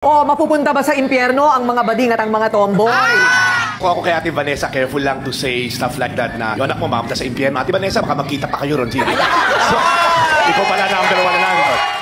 O mapupunta ba sa impyerno ang mga bading at ang mga tomboy? Kung ako kay Ate Vanessa, careful lang to say stuff like that na yung anak mo mapunta sa impyerno. Ate Vanessa, baka magkita pa kayo ron. So, ikaw pala number one na lang.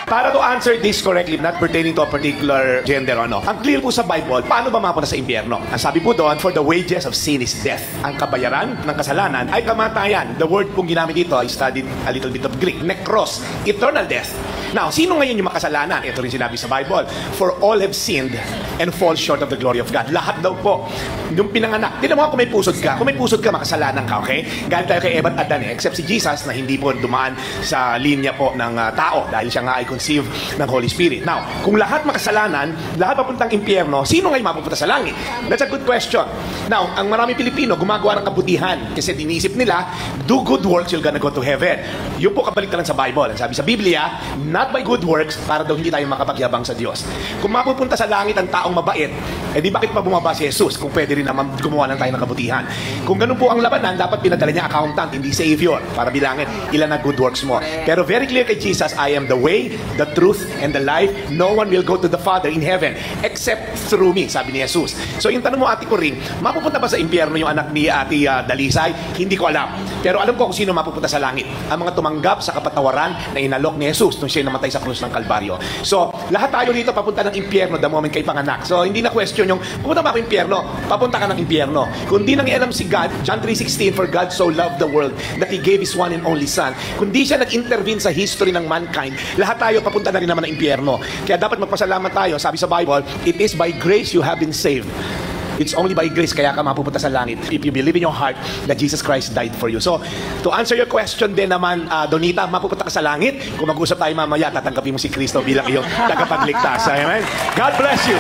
Para to answer this correctly, not pertaining to a particular gender o ano, ang clear po sa Bible, paano ba mapunta sa impyerno? Ang sabi po doon, for the wages of sin is death. Ang kabayaran ng kasalanan ay kamatayan. The word pong ginamit dito, I studied a little bit of Greek, nekros, eternal death. Now, sino ngayon yung makasalanan? Ito rin sinabi sa Bible, for all have sinned and fall short of the glory of God. Lahat daw po, yung pinanganak. Tignan mo kung may pusod ka. Kung may pusod ka, makasalanan ka, okay? Galing tayo kay Eva at Adan, except si Jesus na hindi po dumaan sa linya po ng tao dahil siya nga ay conceive ng Holy Spirit. Now, kung lahat makasalanan, lahat papuntang impyerno, sino ngayon mapupunta sa langit? That's a good question. Now, ang marami Pilipino gumagawa ng kabutihan kasi inisip nila, do good works, you're gonna go to heaven. Yun po kabaliktaran sa Bible. Ang sabi sa Biblia, not by good works, para daw hindi tayo makapagyabang sa Diyos. Kung mapupunta sa langit ang taong mabait, eh di bakit pa bumaba si Jesus kung pwede rin naman gumawa lang tayo ng kabutihan? Kung ganun po ang labanan, dapat pinadala niya accountant, hindi savior, para bilangin ilan na good works mo. Pero very clear kay Jesus, I am the way, the truth, and the life. No one will go to the Father in heaven except through me, sabi ni Jesus. So yung tanong mo, Ate Coring, mapupunta ba sa impyerno yung anak ni Ate Dalisay? Hindi ko alam. Pero alam ko kung sino mapupunta sa langit. Ang mga tumanggap sa kapatawaran na inalok ni Jesus nung siya namatay sa krus ng Kalbaryo. So, lahat tayo dito papunta ng impyerno the moment kay panganak. So, hindi na question yung, pupunta ba ako impyerno? Papunta ka ng impyerno. Kung di nang ialam si God, John 3:16, for God so loved the world that He gave His one and only Son. Kung di siya nag-intervene sa history ng mankind, lahat tayo papunta na rin naman ng impyerno. Kaya dapat magpasalamat tayo. Sabi sa Bible, it is by grace you have been saved. It's only by grace kaya ka mapupunta sa langit if you believe in your heart that Jesus Christ died for you. So, to answer your question din naman, Donita, mapupunta ka sa langit. Kung mag-usap tayo mamaya, tatanggapin mo si Kristo bilang iyong tagapagligtas. Amen? God bless you!